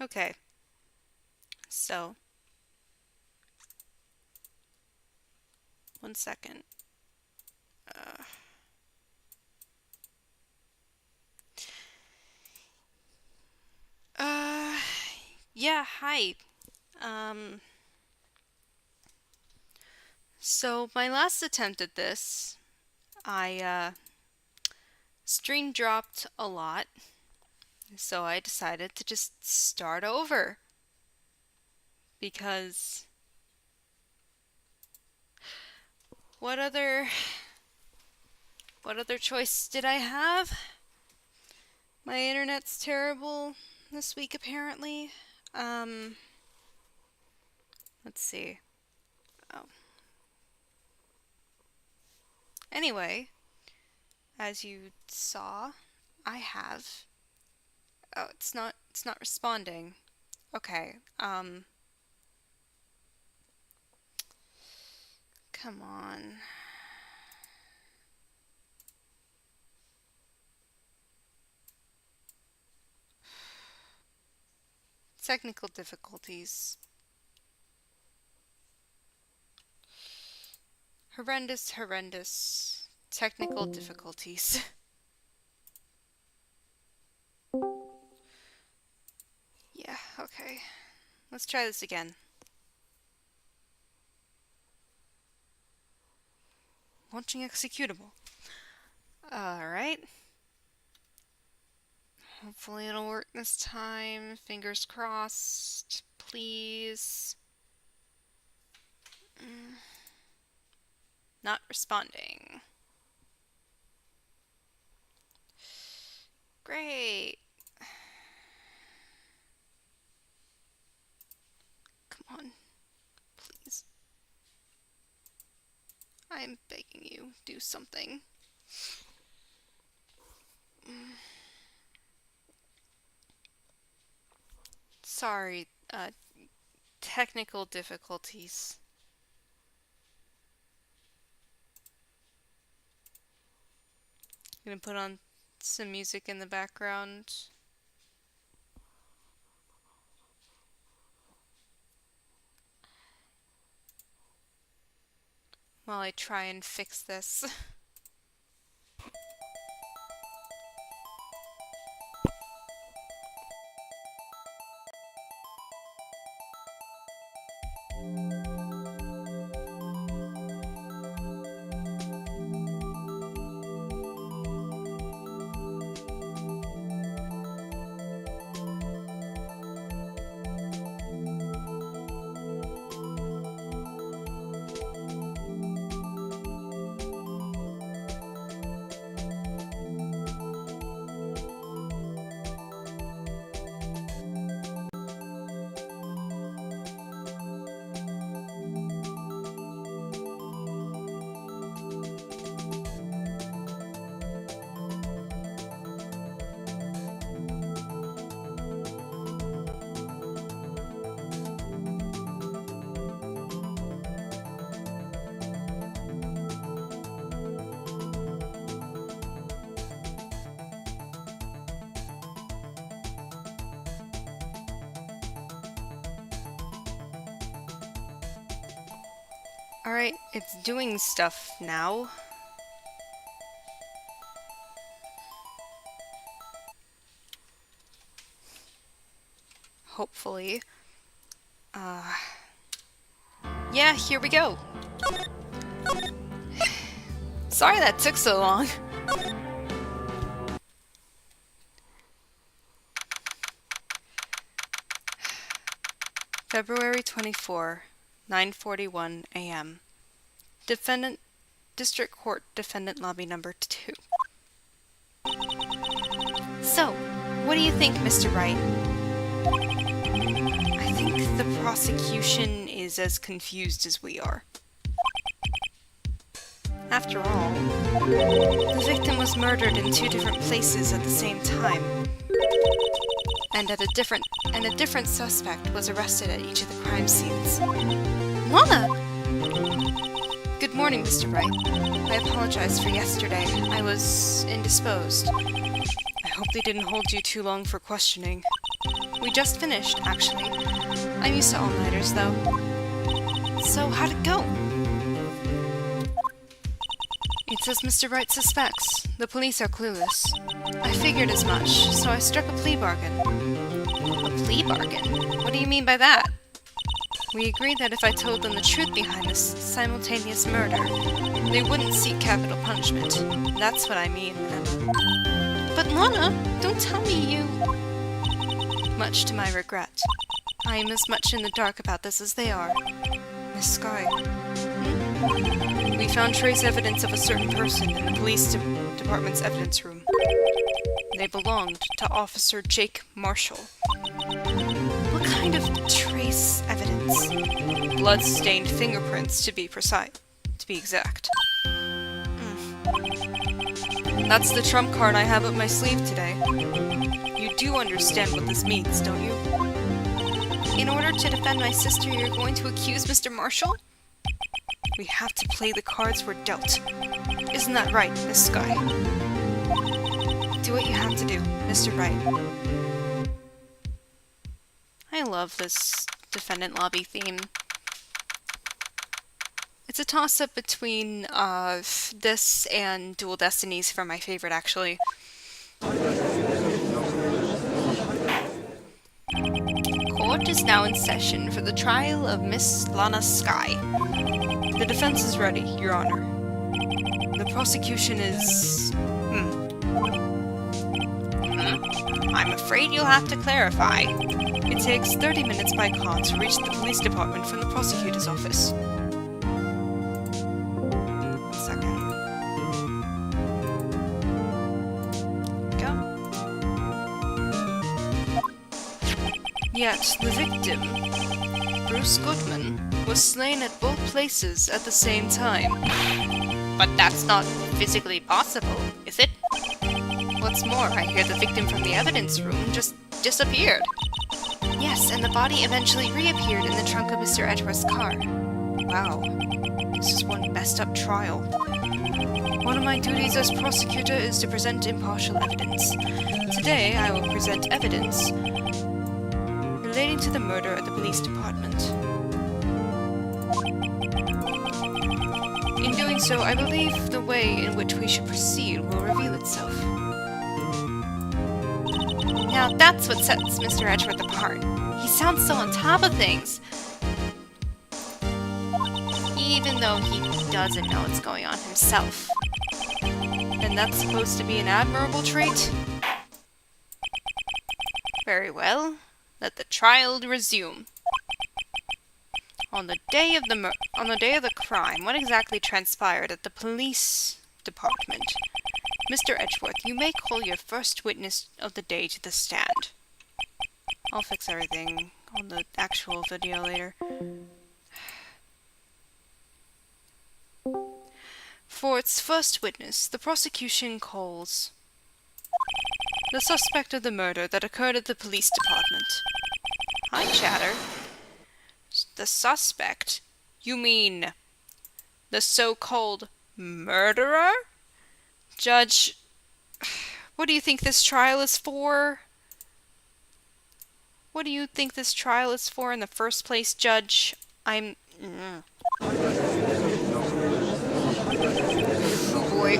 Okay, so, one second. Uh, uh, yeah, hi. Um, so my last attempt at this, I stream dropped a lot, so I decided to just start over because what other what other choice did I have? My internet's terrible this week apparently. Um, let's see. Oh. Anyway, as you saw, I have Oh, it's not responding. Okay. Come on. Technical difficulties. Horrendous technical difficulties. Yeah, okay. Let's try this again. Launching executable. Alright. Hopefully it'll work this time. Fingers crossed. Please. Not responding. Great. Come on. Please. I'm begging you, do something. Sorry, technical difficulties. I'm gonna put on some music in the background. While I try and fix this. Alright, it's doing stuff now. Hopefully. Yeah, here we go. Sorry that took so long. February 24, 9:41 a.m. Defendant, District Court Defendant Lobby number 2. So, what do you think, Mr. Wright? I think the prosecution is as confused as we are. After all, the victim was murdered in 2 different places at the same time, and a different suspect was arrested at each of the crime scenes. Mama! Good morning, Mr. Wright. I apologize for yesterday. I was indisposed. I hope they didn't hold you too long for questioning. We just finished, actually. I'm used to all-nighters, though. So, how'd it go? It's as Mr. Wright suspects. The police are clueless. I figured as much, so I struck a plea bargain. A plea bargain? What do you mean by that? We agreed that if I told them the truth behind this simultaneous murder, they wouldn't seek capital punishment. That's what I mean, Emma. But Lana, don't tell me you... Much to my regret. I am as much in the dark about this as they are. Miss Skye. We found trace evidence of a certain person in the police department's evidence room. They belonged to Officer Jake Marshall. What kind of trace evidence? Blood-stained fingerprints, to be exact. That's the trump card I have up my sleeve today. You do understand what this means, don't you? In order to defend my sister, you're going to accuse Mr. Marshall? We have to play the cards we're dealt. Isn't that right, Miss Skye? Do what you have to do, Mr. Wright. I love this defendant lobby theme. It's a toss-up between this and Dual Destinies for my favorite, actually. Court is now in session for the trial of Miss Lana Skye. The defense is ready, Your Honor. The prosecution is... I'm afraid you'll have to clarify. It takes 30 minutes by car to reach the police department from the prosecutor's office. One second. Go. Yet, the victim, Bruce Goodman, was slain at both places at the same time. But that's not physically possible, is it? What's more, I hear the victim from the evidence room just disappeared. Yes, and the body eventually reappeared in the trunk of Mr. Edgeworth's car. Wow, this is one messed-up trial. One of my duties as prosecutor is to present impartial evidence. Today, I will present evidence relating to the murder at the police department. In doing so, I believe the way in which we should proceed will reveal itself. Now that's what sets Mr. Edgeworth apart. He sounds so on top of things. Even though he doesn't know what's going on himself. And that's supposed to be an admirable trait? Very well. Let the trial resume. On the day of the crime, what exactly transpired at the police department? Mr. Edgeworth, you may call your first witness of the day to the stand. I'll fix everything on the actual video later. For its first witness, the prosecution calls the suspect of the murder that occurred at the police department. Hi, Chatter. The suspect? You mean the so-called murderer? Judge, what do you think this trial is for? What do you think this trial is for in the first place, Judge? Oh boy.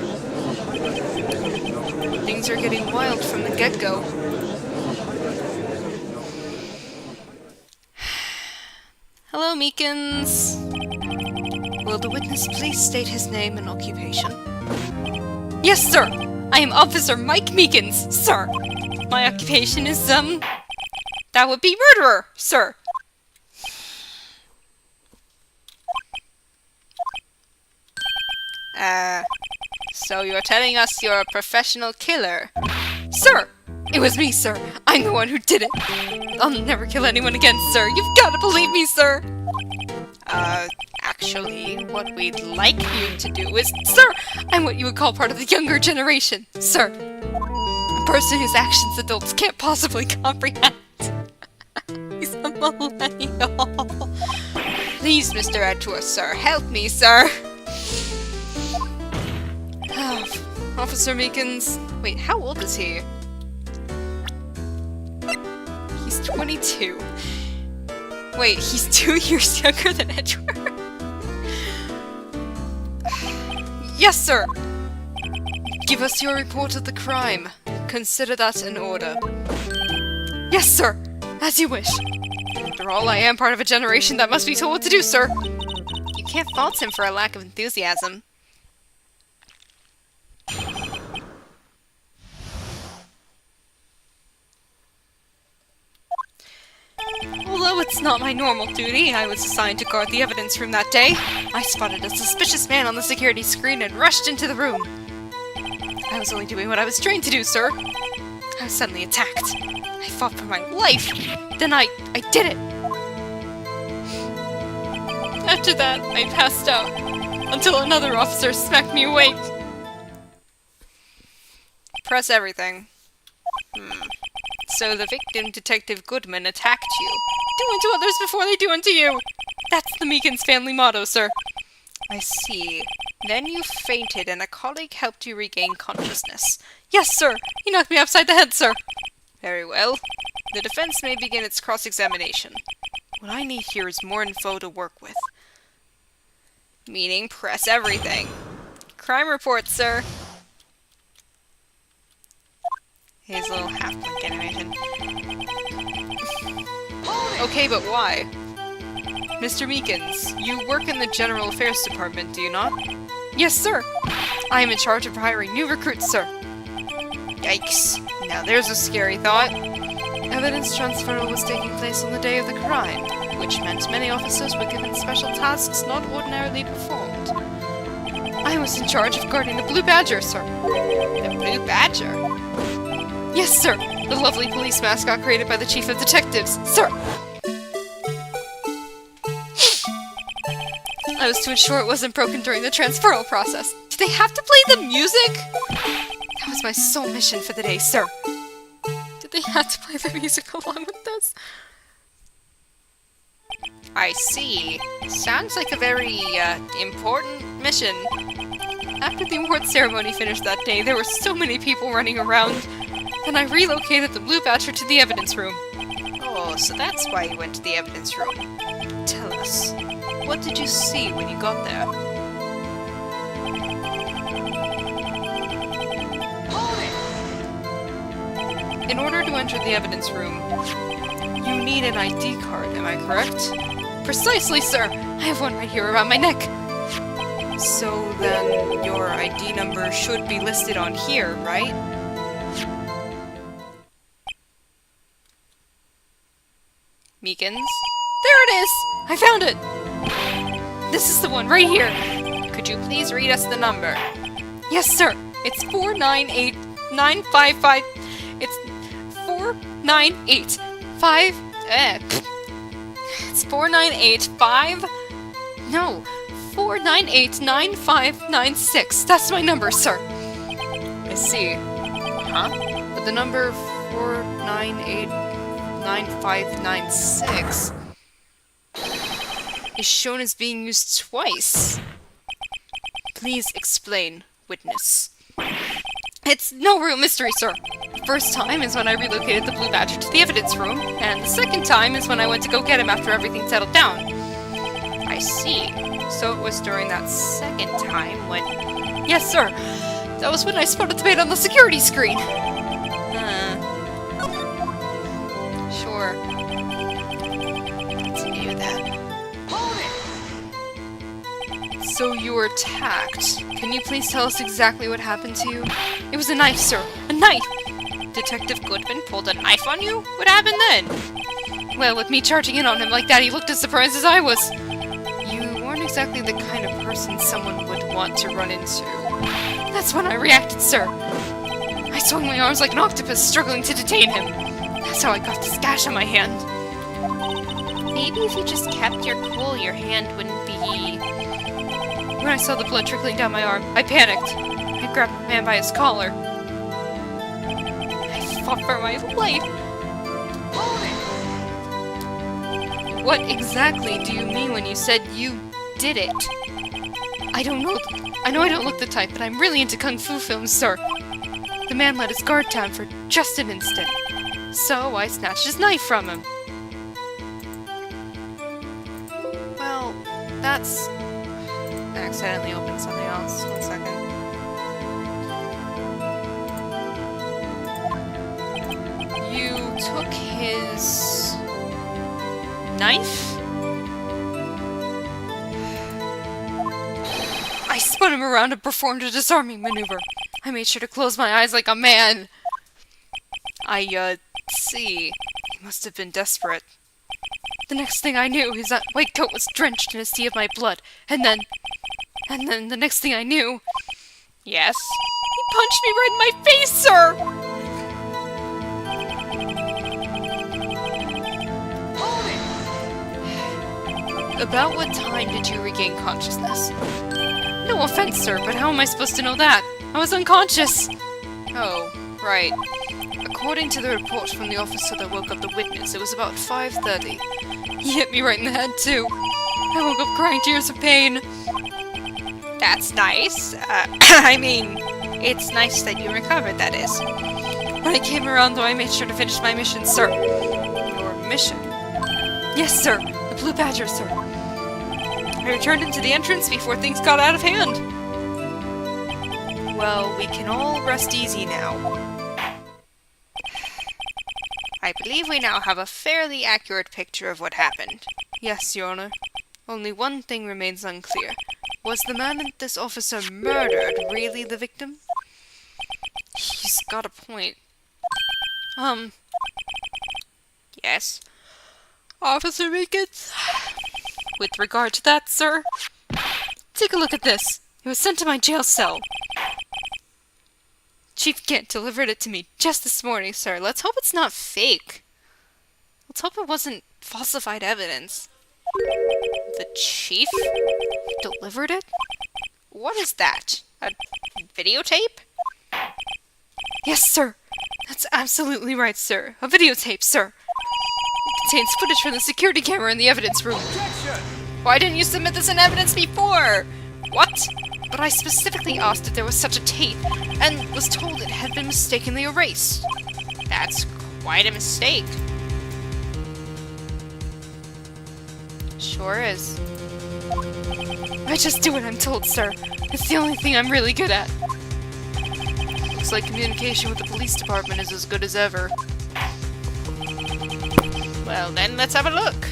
Things are getting wild from the get-go. Hello, Meekins. Will the witness please state his name and occupation? Yes, sir! I am Officer Mike Meekins, sir! My occupation is, that would be murderer, sir! So you're telling us you're a professional killer? Sir! It was me, sir! I'm the one who did it! I'll never kill anyone again, sir! You've gotta believe me, sir! Actually, what we'd like you to do is... Sir! I'm what you would call part of the younger generation, sir! A person whose actions adults can't possibly comprehend. He's a millennial. Please, Mr. Edgeworth, sir, help me, sir! Officer Meekins... Wait, how old is he? He's 22. Wait, he's 2 years younger than Edward? Yes, sir! Give us your report of the crime. Consider that an order. Yes, sir! As you wish. After all, I am part of a generation that must be told what to do, sir. You can't fault him for a lack of enthusiasm. Although it's not my normal duty, I was assigned to guard the evidence room that day. I spotted a suspicious man on the security screen and rushed into the room. I was only doing what I was trained to do, sir. I was suddenly attacked. I fought for my life. Then I did it. After that, I passed out until another officer smacked me awake. Press everything. So the victim, Detective Goodman, attacked you. Do unto others before they do unto you! That's the Meekins family motto, sir. I see. Then you fainted and a colleague helped you regain consciousness. Yes, sir! He knocked me upside the head, sir! Very well. The defense may begin its cross-examination. What I need here is more info to work with. Meaning, press everything. Crime report, sir. His little half-blink animation. Okay, but why? Mr. Meekins, you work in the General Affairs Department, do you not? Yes, sir! I am in charge of hiring new recruits, sir. Yikes. Now there's a scary thought. Evidence transfer was taking place on the day of the crime, which meant many officers were given special tasks not ordinarily performed. I was in charge of guarding the Blue Badger, sir. The Blue Badger? Yes, sir! The lovely police mascot created by the Chief of Detectives, sir! I was to ensure it wasn't broken during the transferal process. Did they have to play the music? That was my sole mission for the day, sir. Did they have to play the music along with this? I see. Sounds like a very, important mission. After the award ceremony finished that day, there were so many people running around, and I relocated the Blue Badger to the evidence room. Oh, so that's why you went to the evidence room. Tell us, what did you see when you got there? In order to enter the evidence room, you need an ID card, am I correct? Precisely, sir! I have one right here around my neck! So then, your ID number should be listed on here, right? Meekins? There it is! I found it! This is the one right here! Could you please read us the number? Yes, sir! It's 498955... It's 4985... It's 4985... No, 4989596. That's my number, sir. I see. Huh? But the number 4989596 is shown as being used twice. Please explain, witness. It's no real mystery, sir. The first time is when I relocated the Blue Badger to the evidence room, and the second time is when I went to go get him after everything settled down. I see. So it was during that second time when... Yes, sir! That was when I spotted the man on the security screen! Sure. Continue with that. So you were attacked. Can you please tell us exactly what happened to you? It was a knife, sir! A knife! Detective Goodman pulled a knife on you? What happened then? Well, with me charging in on him like that, he looked as surprised as I was. Exactly the kind of person someone would want to run into. That's when I reacted, sir. I swung my arms like an octopus, struggling to detain him. That's how I got this gash on my hand. Maybe if you just kept your cool, your hand wouldn't be... When I saw the blood trickling down my arm, I panicked. I grabbed the man by his collar. I fought for my life. What exactly do you mean when you said you did it? I don't know. I know I don't look the type, but I'm really into kung fu films, sir. The man let his guard down for just an instant. So I snatched his knife from him. Well, that's... I accidentally opened something else. 1 second. You took his... knife? I spun him around and performed a disarming maneuver. I made sure to close my eyes like a man. See. He must have been desperate. The next thing I knew, his white coat was drenched in a sea of my blood. And then the next thing I knew... Yes? He punched me right in my face, sir! About what time did you regain consciousness? No offense, sir, but how am I supposed to know that? I was unconscious! Oh, right. According to the report from the officer that woke up the witness, it was about 5:30. He hit me right in the head, too. I woke up crying tears of pain. That's nice. I mean, it's nice that you recovered, that is. When I came around, though, I made sure to finish my mission, sir. Your mission? Yes, sir. The Blue Badger, sir. I returned into the entrance before things got out of hand. Well, we can all rest easy now. I believe we now have a fairly accurate picture of what happened. Yes, Your Honor. Only one thing remains unclear. Was the man that this officer murdered really the victim? He's got a point. Yes? Officer Meekins? With regard to that, sir, take a look at this. It was sent to my jail cell. Chief Gant delivered it to me just this morning, sir. Let's hope it's not fake. Let's hope it wasn't falsified evidence. The chief delivered it? What is that? A videotape? Yes, sir. That's absolutely right, sir. A videotape, sir. It contains footage from the security camera in the evidence room. Objection! Why didn't you submit this in evidence before? What? But I specifically asked if there was such a tape, and was told it had been mistakenly erased. That's quite a mistake. Sure is. I just do what I'm told, sir. It's the only thing I'm really good at. Looks like communication with the police department is as good as ever. Well then, let's have a look.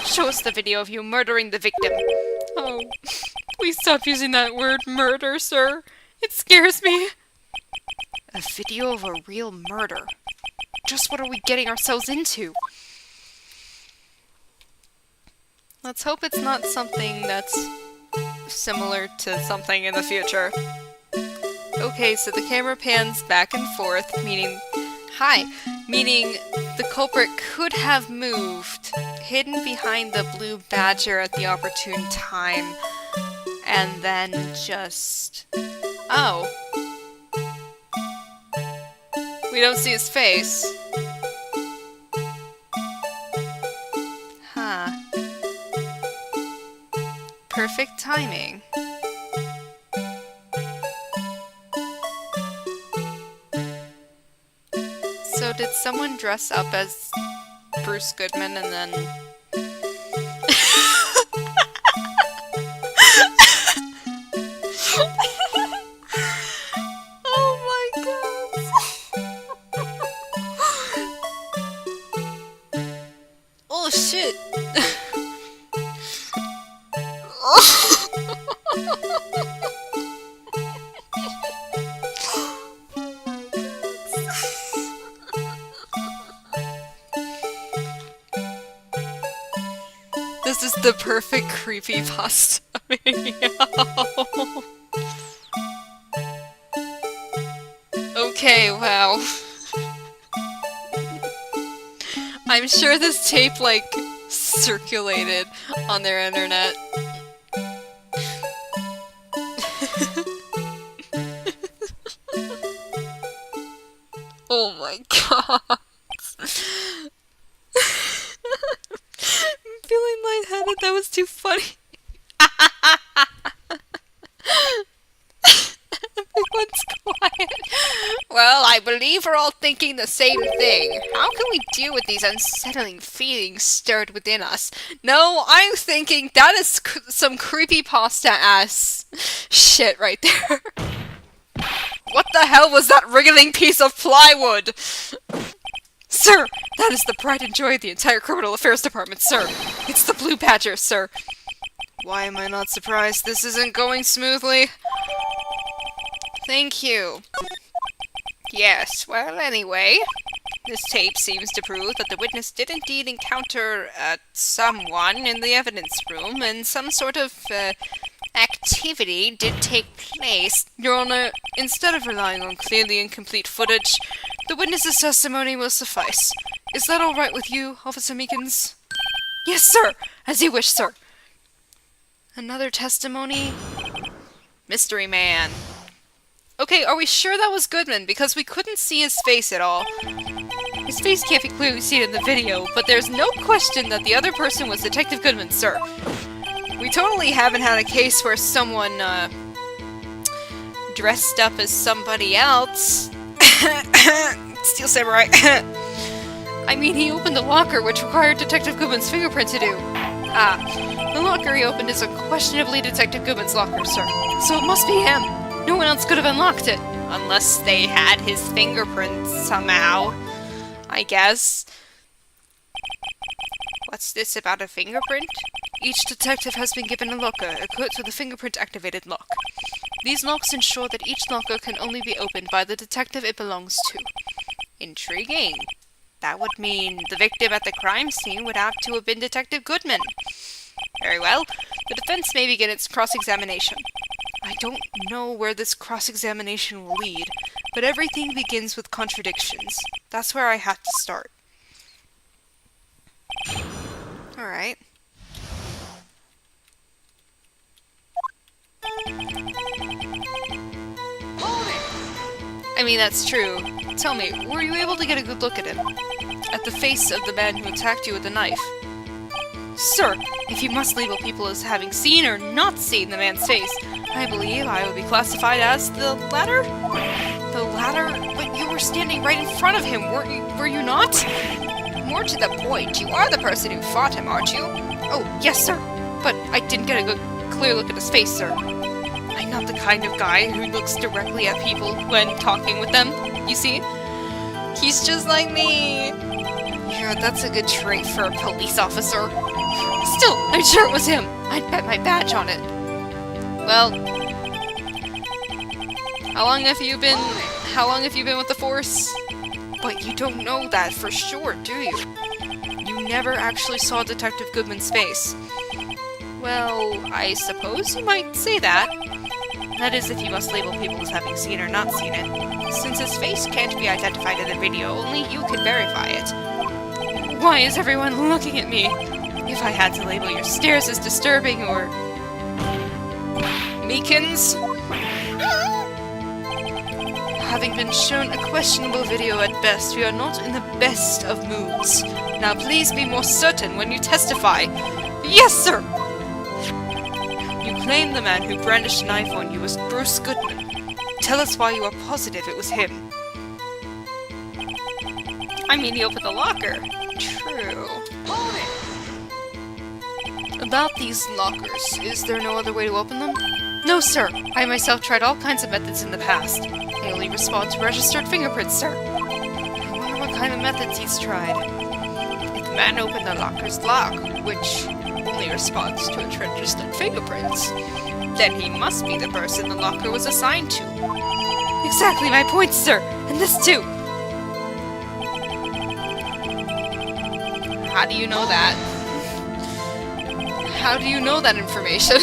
Show us the video of you murdering the victim. Oh, please stop using that word murder, sir. It scares me. A video of a real murder. Just what are we getting ourselves into? Let's hope it's not something that's similar to something in the future. Okay, so the camera pans back and forth, meaning the culprit could have moved, hidden behind the blue badger at the opportune time, and then just... Oh. We don't see his face. Huh. Perfect timing. So did someone dress up as Bruce Goodman and then... Oh my god! Oh shit! This is the perfect creepypasta video. Okay, wow. I'm sure this tape, like, circulated on their internet. Oh my god. I'm feeling lightheaded, that was too funny. Everyone's quiet. Well, I believe we're all thinking the same thing. How can we deal with these unsettling feelings stirred within us? No, I'm thinking that is some creepypasta-ass shit right there. What the hell was that wriggling piece of plywood? Sir, that is the pride and joy of the entire criminal affairs department, sir. It's the Blue Badger, sir. Why am I not surprised this isn't going smoothly? Thank you. Yes, well, anyway, this tape seems to prove that the witness did indeed encounter someone in the evidence room, and some sort of activity did take place. Your Honor, instead of relying on clearly incomplete footage, the witness's testimony will suffice. Is that all right with you, Officer Meekins? Yes, sir! As you wish, sir. Another testimony? Mystery man. Okay, are we sure that was Goodman? Because we couldn't see his face at all. His face can't be clearly seen in the video, but there's no question that the other person was Detective Goodman, sir. We totally haven't had a case where someone, dressed up as somebody else. Steel Samurai. I mean, he opened the locker, which required Detective Goodman's fingerprint to do. The locker he opened is unquestionably Detective Goodman's locker, sir. So it must be him. No one else could have unlocked it. Unless they had his fingerprints somehow, I guess. What's this about a fingerprint? Each detective has been given a locker equipped with a fingerprint-activated lock. These locks ensure that each locker can only be opened by the detective it belongs to. Intriguing. That would mean the victim at the crime scene would have to have been Detective Goodman. Very well. The defense may begin its cross-examination. I don't know where this cross-examination will lead, but everything begins with contradictions. That's where I have to start. Alright. I mean, that's true. Tell me, were you able to get a good look at him? At the face of the man who attacked you with the knife? Sir, if you must label people as having seen or not seen the man's face, I believe I would be classified as the latter? The latter? But you were standing right in front of him, were you not? More to the point, you are the person who fought him, aren't you? Oh, yes, sir. But I didn't get a good, clear look at his face, sir. I'm not the kind of guy who looks directly at people when talking with them, you see? He's just like me. Yeah, that's a good trait for a police officer. Still, I'm sure it was him. I'd bet my badge on it. Well, how long have you been with the Force? But you don't know that for sure, do you? You never actually saw Detective Goodman's face. Well, I suppose you might say that. That is, if you must label people as having seen or not seen it. Since his face can't be identified in the video, only you can verify it. Why is everyone looking at me? If I had to label your stares as disturbing or... Meekins? Having been shown a questionable video at best, we are not in the best of moods. Now please be more certain when you testify. Yes, sir! You claim the man who brandished a knife on you was Bruce Goodman. Tell us why you are positive it was him. I mean, he opened the locker. True. About these lockers, is there no other way to open them? No, sir. I myself tried all kinds of methods in the past. They only respond to registered fingerprints, sir. I wonder what kind of methods he's tried. If the man opened the locker's lock, which only responds to its registered fingerprints, then he must be the person the locker was assigned to. Exactly my point, sir! And this too! How do you know that? How do you know that information?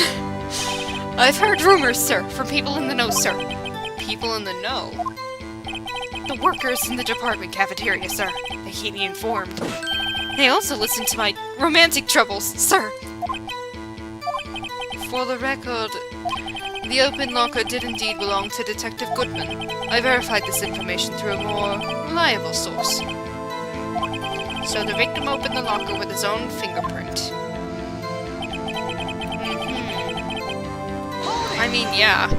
I've heard rumors, sir, from people in the know, sir. People in the know? The workers in the department cafeteria, sir. They keep me informed. They also listen to my romantic troubles, sir. For the record, the open locker did indeed belong to Detective Goodman. I verified this information through a more reliable source. So the victim opened the locker with his own fingerprint. I mean, yeah.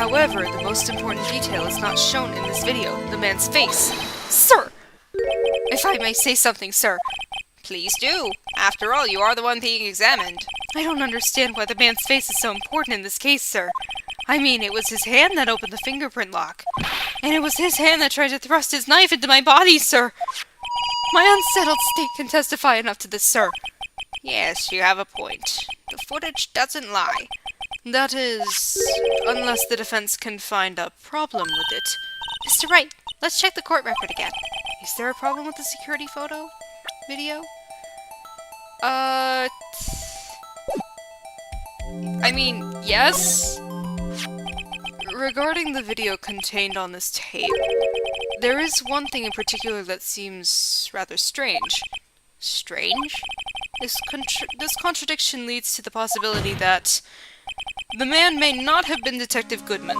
However, the most important detail is not shown in this video, the man's face. Sir! If I may say something, sir. Please do. After all, you are the one being examined. I don't understand why the man's face is so important in this case, sir. I mean, it was his hand that opened the fingerprint lock. And it was his hand that tried to thrust his knife into my body, sir. My unsettled state can testify enough to this, sir. Yes, you have a point. The footage doesn't lie. That is, unless the defense can find a problem with it. Mr. Wright, let's check the court record again. Is there a problem with the security video? I mean, yes? Regarding the video contained on this tape, there is one thing in particular that seems rather strange. Strange? This contradiction leads to the possibility that the man may not have been Detective Goodman.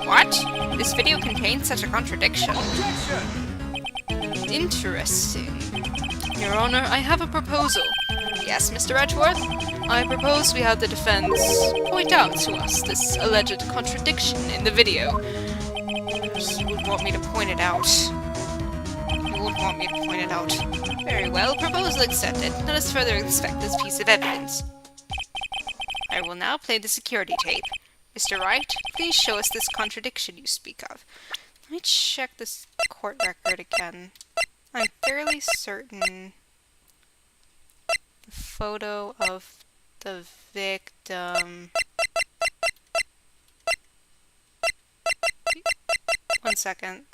What? This video contains such a contradiction. Interesting. Your Honor, I have a proposal. Yes, Mr. Edgeworth? I propose we have the defense point out to us this alleged contradiction in the video. He would want me to point it out. Very well, proposal accepted. Let us further inspect this piece of evidence. I will now play the security tape. Mr. Wright, please show us this contradiction you speak of. Let me check this court record again. I'm fairly certain the photo of the victim... One second.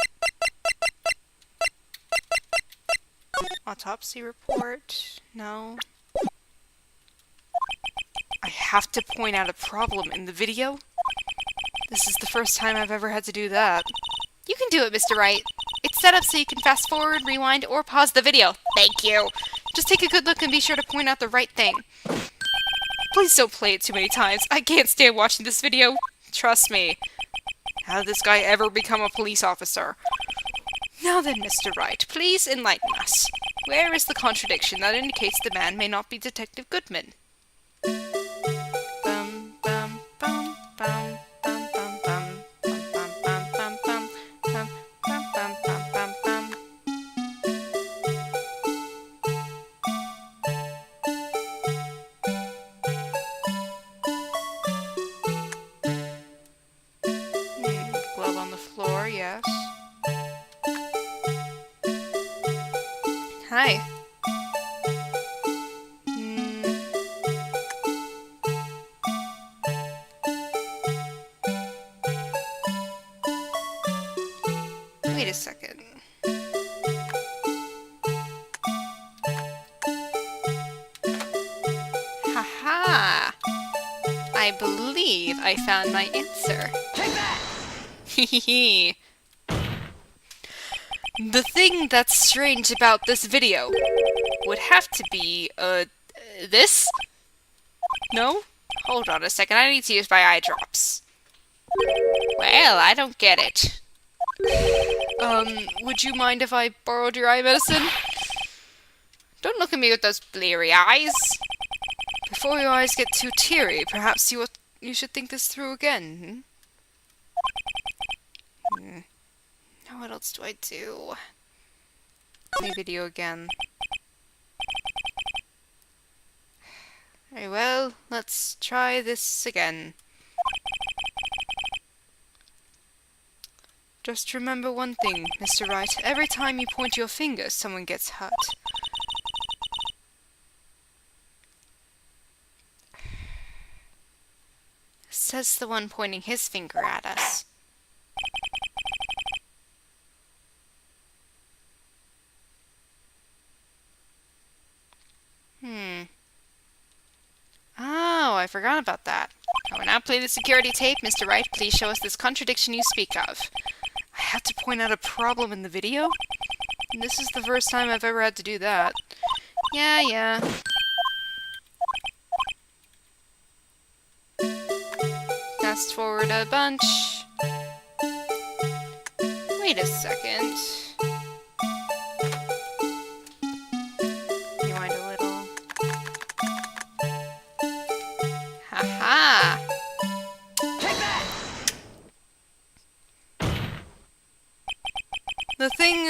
Autopsy report? No. I have to point out a problem in the video? This is the first time I've ever had to do that. You can do it, Mr. Wright. It's set up so you can fast forward, rewind, or pause the video. Thank you. Just take a good look and be sure to point out the right thing. Please don't play it too many times. I can't stand watching this video. Trust me. How did this guy ever become a police officer? Now then, Mr. Wright, please enlighten us. Where is the contradiction that indicates the man may not be Detective Goodman? Glove on the floor, yes. Hi. Wait a second. Haha! I believe I found my answer. Take that! Hehehe. The thing that's strange about this video would have to be, this? No? Hold on a second, I need to use my eye drops. Well, I don't get it. Would you mind if I borrowed your eye medicine? Don't look at me with those bleary eyes. Before your eyes get too teary, perhaps you should think this through again, Now what else do I do? Play video again. Very well, let's try this again. Just remember one thing, Mr. Wright. Every time you point your finger, someone gets hurt. Says the one pointing his finger at us. Oh, I forgot about that. I will now play the security tape. Mr. Wright, please show us this contradiction you speak of. I have to point out a problem in the video? And this is the first time I've ever had to do that. Yeah. Fast forward a bunch. Wait a second. Rewind a little. Haha! Take that!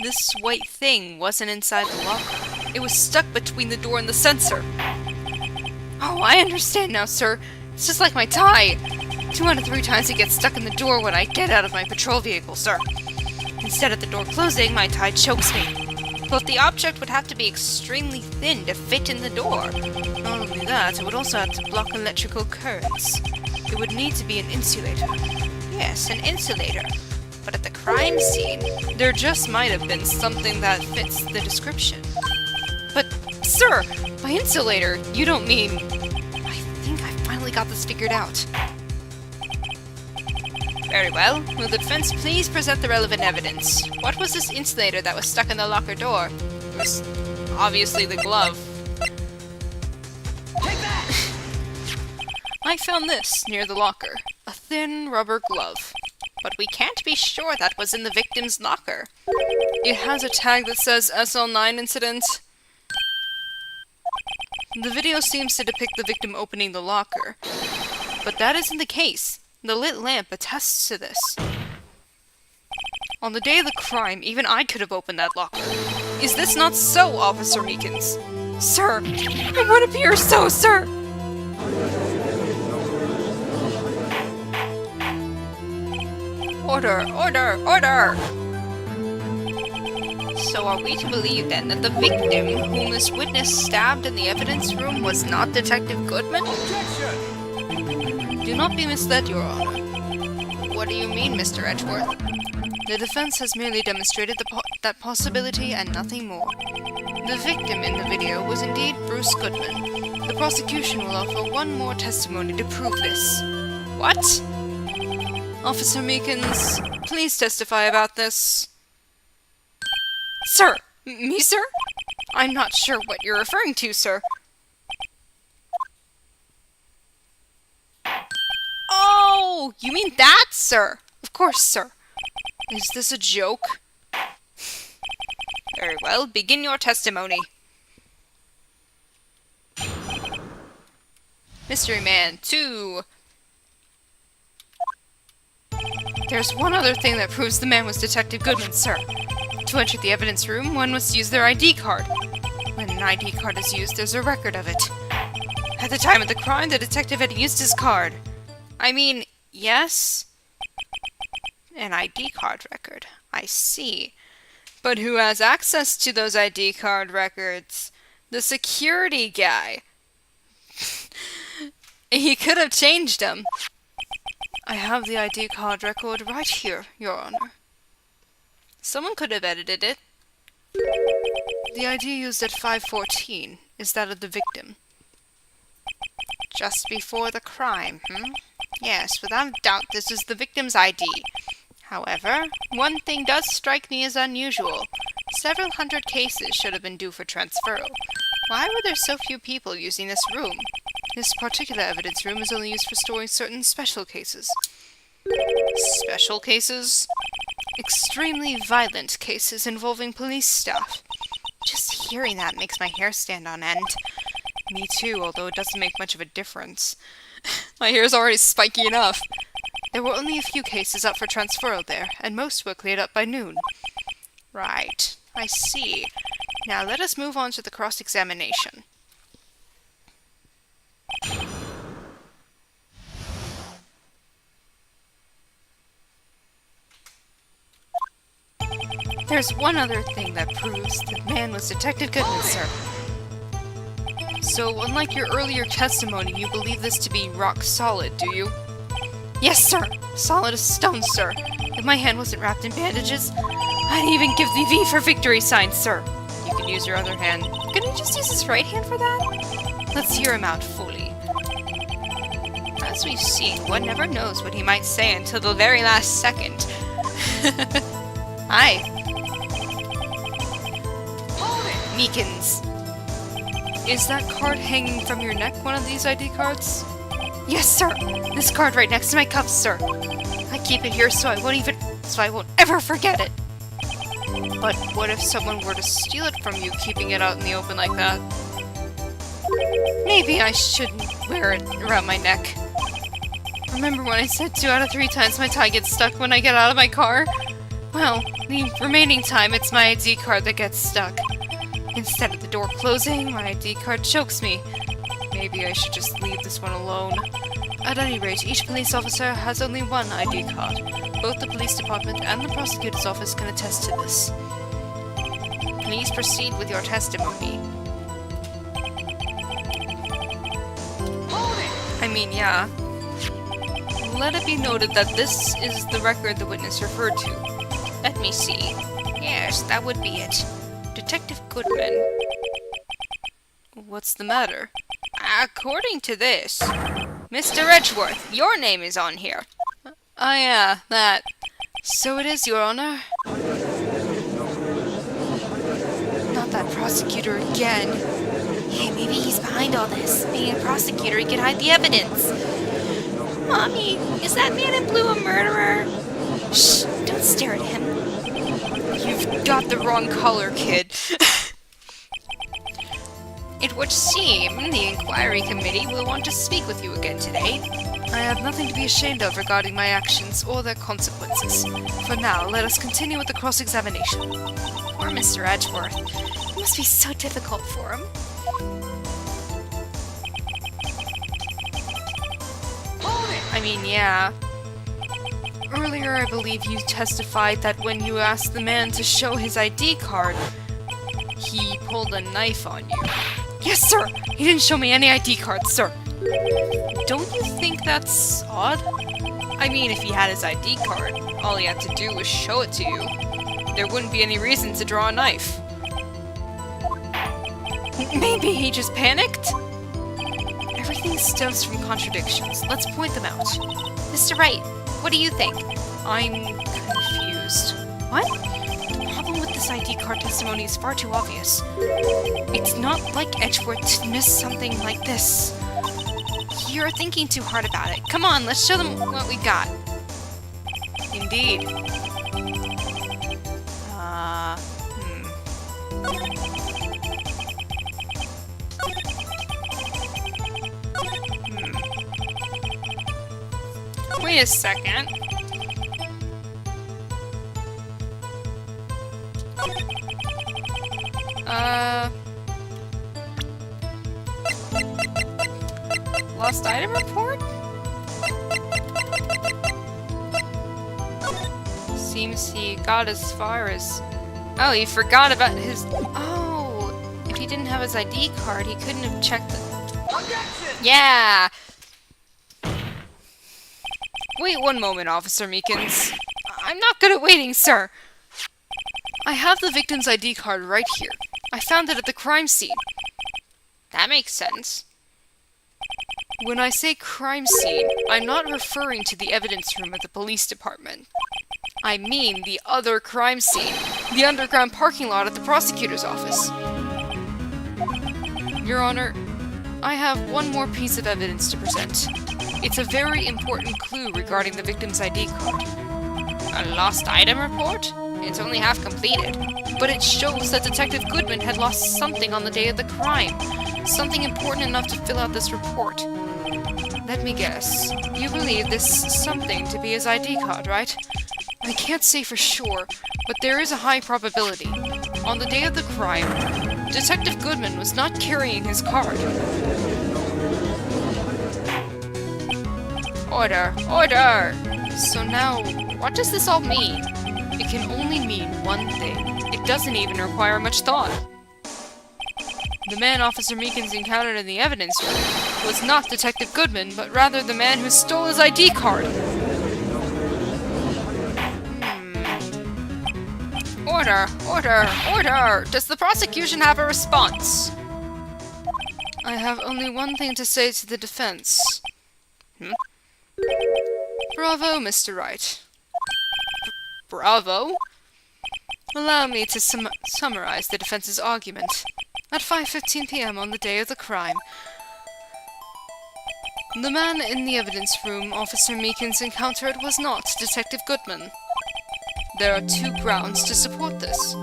This white thing wasn't inside the locker. It was stuck between the door and the sensor. Oh, I understand now, sir. It's just like my tie. 2 out of 3 times it gets stuck in the door when I get out of my patrol vehicle, sir. Instead of the door closing, my tie chokes me. But the object would have to be extremely thin to fit in the door. Not only that, it would also have to block electrical currents. It would need to be an insulator. Yes, an insulator. But at the crime scene, there just might have been something that fits the description. But, sir, by insulator, you don't mean... I think I finally got this figured out. Very well. Will the defense please present the relevant evidence? What was this insulator that was stuck in the locker door? It was obviously the glove. Take that! I found this near the locker. A thin rubber glove. But we can't be sure that was in the victim's locker. It has a tag that says SL9 incident. The video seems to depict the victim opening the locker. But that isn't the case. The lit lamp attests to this. On the day of the crime, even I could have opened that locker. Is this not so, Officer Meekins? Sir, it would appear so, sir! Order, order, order! So are we to believe then that the victim whom this witness stabbed in the evidence room was not Detective Goodman? Objection! Do not be misled, Your Honor. What do you mean, Mr. Edgeworth? The defense has merely demonstrated that possibility and nothing more. The victim in the video was indeed Bruce Goodman. The prosecution will offer one more testimony to prove this. What? Officer Meekins, please testify about this. Sir! Me, sir? I'm not sure what you're referring to, sir. Oh, you mean that, sir? Of course, sir. Is this a joke? Very well, begin your testimony. Mystery Man 2. There's one other thing that proves the man was Detective Goodman, sir. To enter the evidence room, one must use their ID card. When an ID card is used, there's a record of it. At the time of the crime, the detective had used his card. I mean, yes? An ID card record. I see. But who has access to those ID card records? The security guy. He could have changed them. I have the ID card record right here, Your Honor. Someone could have edited it. The ID used at 5:14 is that of the victim. Just before the crime, Yes, without doubt this is the victim's ID. However, one thing does strike me as unusual. Several hundred cases should have been due for transferal. Why were there so few people using this room? This particular evidence room is only used for storing certain special cases. Special cases? Extremely violent cases involving police staff. Just hearing that makes my hair stand on end. Me too, although it doesn't make much of a difference. My hair's already spiky enough. There were only a few cases up for transferal there, and most were cleared up by noon. Right, I see. Now let us move on to the cross-examination. There's one other thing that proves the man was Detective Goodman, sir. So, unlike your earlier testimony, you believe this to be rock solid, do you? Yes, sir! Solid as stone, sir. If my hand wasn't wrapped in bandages, I'd even give the V for victory sign, sir. You can use your other hand. Couldn't he just use his right hand for that? Let's hear him out fully. As we've seen, one never knows what he might say until the very last second. Hi. Meekins. Is that card hanging from your neck one of these ID cards? Yes, sir! This card right next to my cuffs, sir. I keep it here so I won't ever forget it. But what if someone were to steal it from you, keeping it out in the open like that? Maybe I shouldn't wear it around my neck. Remember when I said 2 out of 3 times my tie gets stuck when I get out of my car? Well, the remaining time it's my ID card that gets stuck. Instead of the door closing, my ID card chokes me. Maybe I should just leave this one alone. At any rate, each police officer has only one ID card. Both the police department and the prosecutor's office can attest to this. Please proceed with your testimony. Yeah. Let it be noted that this is the record the witness referred to. Let me see. Yes, that would be it. Detective Goodman. What's the matter? According to this, Mr. Edgeworth, your name is on here. Yeah, that. So it is, Your Honor. Not that prosecutor again. Hey, maybe he's behind all this. Being a prosecutor, he could hide the evidence. Mommy, is that man in blue a murderer? Shh, don't stare at him. You've got the wrong color, kid. It would seem the inquiry committee will want to speak with you again today. I have nothing to be ashamed of regarding my actions or their consequences. For now, let us continue with the cross-examination. Poor Mr. Edgeworth. It must be so difficult for him. Yeah. Earlier, I believe you testified that when you asked the man to show his ID card, he pulled a knife on you. Yes, sir! He didn't show me any ID cards, sir! Don't you think that's odd? If he had his ID card, all he had to do was show it to you. There wouldn't be any reason to draw a knife. Maybe he just panicked? Everything stems from contradictions. Let's point them out. Mr. Wright, what do you think? I'm confused. What? The problem with this ID card testimony is far too obvious. It's not like Edgeworth to miss something like this. You're thinking too hard about it. Come on, let's show them what we got. Indeed. Wait a second. Lost item report? Seems he got as far as... Oh, he forgot about his... Oh, if he didn't have his ID card, he couldn't have checked the... Yeah! Wait one moment, Officer Meekins. I'm not good at waiting, sir! I have the victim's ID card right here. I found it at the crime scene. That makes sense. When I say crime scene, I'm not referring to the evidence room at the police department. I mean the other crime scene, the underground parking lot at the prosecutor's office. Your Honor, I have one more piece of evidence to present. It's a very important clue regarding the victim's ID card. A lost item report? It's only half completed. But it shows that Detective Goodman had lost something on the day of the crime. Something important enough to fill out this report. Let me guess. You believe this something to be his ID card, right? I can't say for sure, but there is a high probability. On the day of the crime, Detective Goodman was not carrying his card. Order! Order! So now, what does this all mean? It can only mean one thing. It doesn't even require much thought. The man Officer Meekins encountered in the evidence room was not Detective Goodman, but rather the man who stole his ID card. Order! Order! Order! Does the prosecution have a response? I have only one thing to say to the defense. Bravo, Mr. Wright. Bravo? Allow me to summarize the defense's argument. At 5:15 p.m. on the day of the crime, the man in the evidence room Officer Meekins encountered was not Detective Goodman. There are 2 grounds to support this.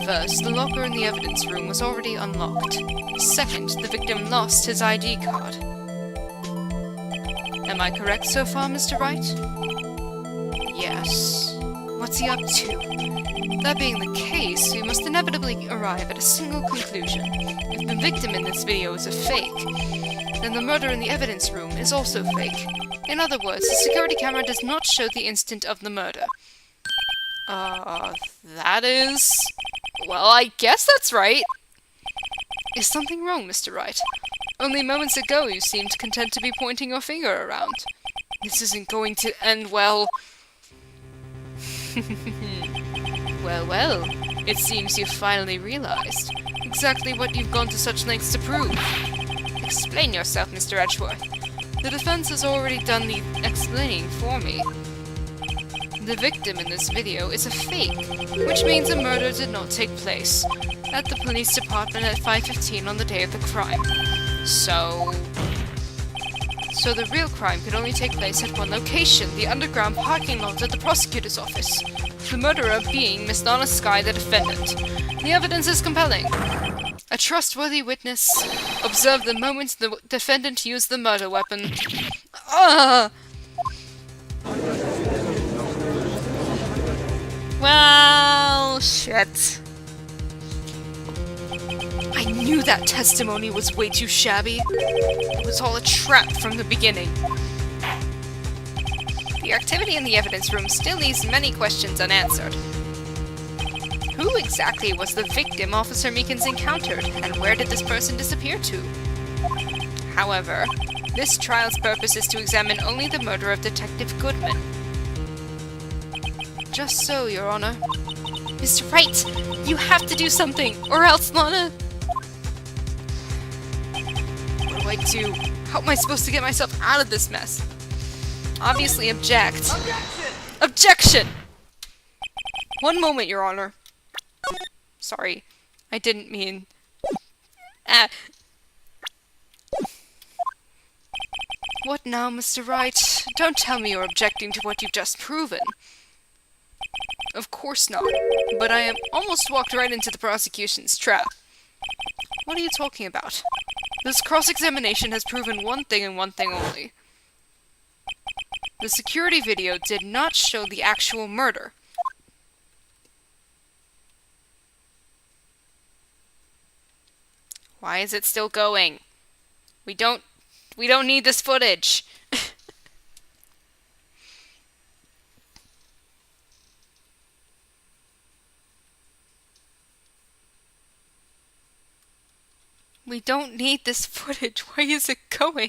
First, the locker in the evidence room was already unlocked. Second, the victim lost his ID card. Am I correct so far, Mr. Wright? Yes. What's he up to? That being the case, we must inevitably arrive at a single conclusion. If the victim in this video is a fake, then the murder in the evidence room is also fake. In other words, the security camera does not show the instant of the murder. That is... Well, I guess that's right. Is something wrong, Mr. Wright? Only moments ago you seemed content to be pointing your finger around. This isn't going to end well. Well, it seems you've finally realized exactly what you've gone to such lengths to prove. Explain yourself, Mr. Edgeworth. The defense has already done the explaining for me. The victim in this video is a fake, which means a murder did not take place at the police department at 5:15 on the day of the crime. So the real crime could only take place at one location, the underground parking lot at the prosecutor's office. The murderer being Miss Donna Skye, the defendant. The evidence is compelling. A trustworthy witness observed the moment the defendant used the murder weapon. Well, shit. I knew that testimony was way too shabby. It was all a trap from the beginning. The activity in the evidence room still leaves many questions unanswered. Who exactly was the victim Officer Meekins encountered, and where did this person disappear to? However, this trial's purpose is to examine only the murder of Detective Goodman. Just so, Your Honor. Mr. Wright, you have to do something, or else Lana... What do I do? How am I supposed to get myself out of this mess? Obviously object. Objection! One moment, Your Honor. Sorry, I didn't mean... What now, Mr. Wright? Don't tell me you're objecting to what you've just proven. Of course not, but I am almost walked right into the prosecution's trap. What are you talking about? This cross-examination has proven one thing and one thing only. The security video did not show the actual murder. Why is it still going? We don't need this footage. We don't need this footage. Why is it going?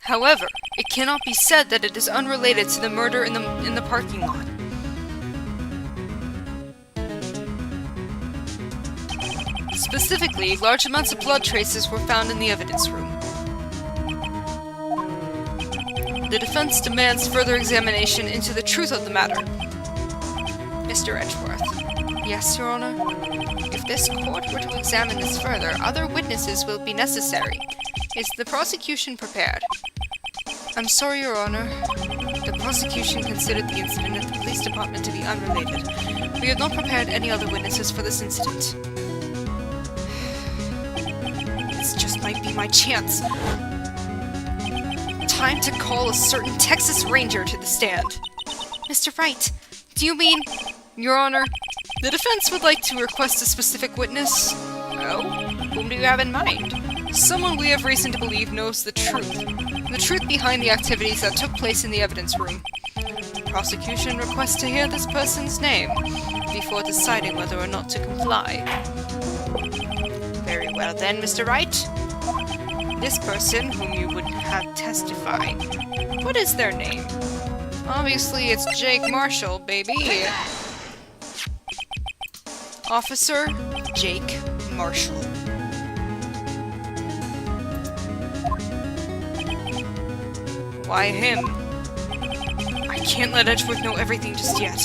However, it cannot be said that it is unrelated to the murder in the parking lot. Specifically, large amounts of blood traces were found in the evidence room. The defense demands further examination into the truth of the matter. Mr. Edgeworth. Yes, Your Honor? If this court were to examine this further, other witnesses will be necessary. Is the prosecution prepared? I'm sorry, Your Honor. The prosecution considered the incident at the police department to be unrelated. We have not prepared any other witnesses for this incident. This just might be my chance. Time to call a certain Texas Ranger to the stand. Mr. Wright, do you mean... Your Honor, the defense would like to request a specific witness. Oh? Whom do you have in mind? Someone we have reason to believe knows the truth. The truth behind the activities that took place in the evidence room. The prosecution requests to hear this person's name before deciding whether or not to comply. Very well then, Mr. Wright. This person whom you would have testify. What is their name? Obviously, it's Jake Marshall, baby. Officer Jake Marshall. Why him? I can't let Edgeworth know everything just yet.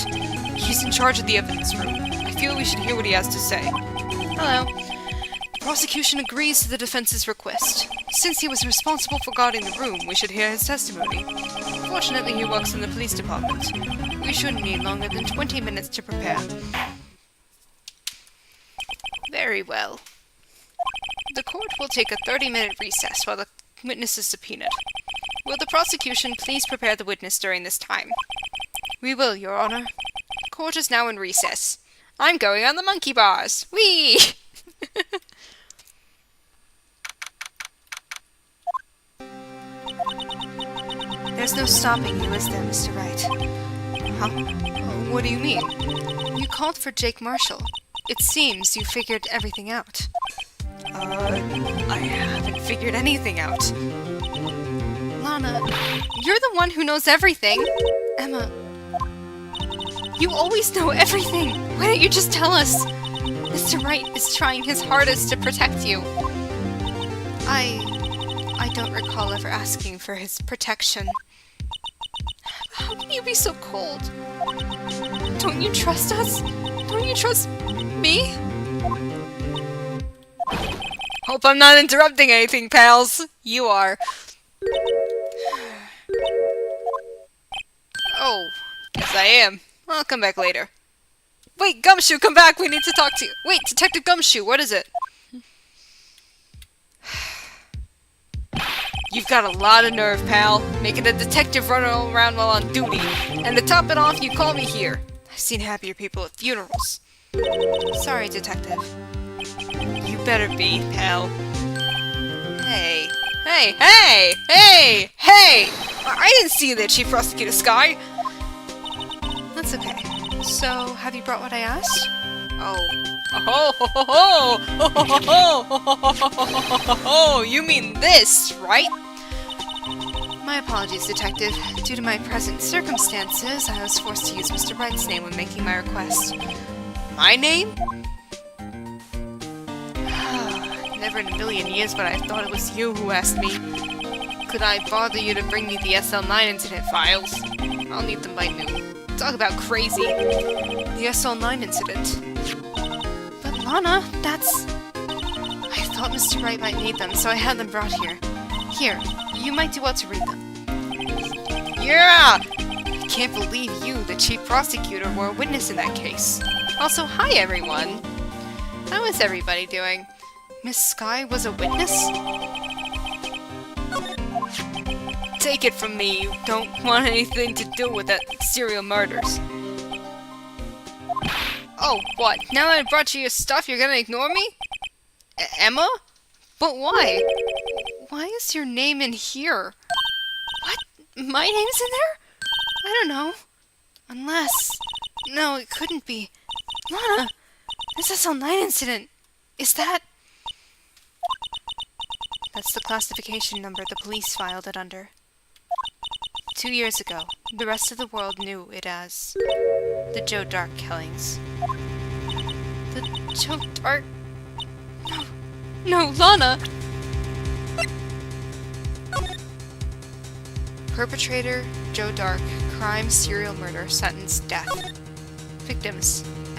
He's in charge of the evidence room. I feel we should hear what he has to say. Hello. The prosecution agrees to the defense's request. Since he was responsible for guarding the room, we should hear his testimony. Fortunately, he works in the police department. We shouldn't need longer than 20 minutes to prepare. Very well. The court will take a 30-minute recess while the witness is subpoenaed. Will the prosecution please prepare the witness during this time? We will, Your Honor. Court is now in recess. I'm going on the monkey bars. Whee! There's no stopping you, is there, Mr. Wright? Huh? What do you mean? You called for Jake Marshall. It seems you figured everything out. I haven't figured anything out. Lana, you're the one who knows everything. Emma, you always know everything. Why don't you just tell us? Mr. Wright is trying his hardest to protect you. I don't recall ever asking for his protection. How can you be so cold? Don't you trust us? Don't you trust me? Hope I'm not interrupting anything, pals. You are. Oh, guess I am. I'll come back later. Wait, Gumshoe, come back! We need to talk to you. Wait, Detective Gumshoe, what is it? You've got a lot of nerve, pal. Making a detective run all around while on duty. And to top it off, you call me here. I've seen happier people at funerals. Sorry, Detective. You better be, pal. Hey. Hey, hey! Hey! Hey! I didn't see that, Chief Prosecutor Sky! That's okay. So, have you brought what I asked? Oh, you mean this, right? My apologies, Detective. Due to my present circumstances, I was forced to use Mr. Wright's name when making my request. My name? Never in a million years would I have thought it was you who asked me. Could I bother you to bring me the SL9 incident files? I'll need them by noon. Talk about crazy. The SL9 incident. But Lana, that's... I thought Mr. Wright might need them, so I had them brought here. Here, you might do well to read them. Yeah! I can't believe you, the chief prosecutor, were a witness in that case. Also, hi everyone! How is everybody doing? Miss Sky was a witness? Take it from me, you don't want anything to do with that serial murders. Oh, what? Now that I brought you your stuff, you're gonna ignore me? Emma? But why? Why is your name in here? What? My name's in there? I don't know. Unless... No, it couldn't be. Lana! This SL9 incident! Is that... That's the classification number the police filed it under. 2 years ago, the rest of the world knew it as... the Joe Dark killings. The Joe Dark... No, Lana! Perpetrator, Joe Dark, crime, serial murder, sentence, death. Victims,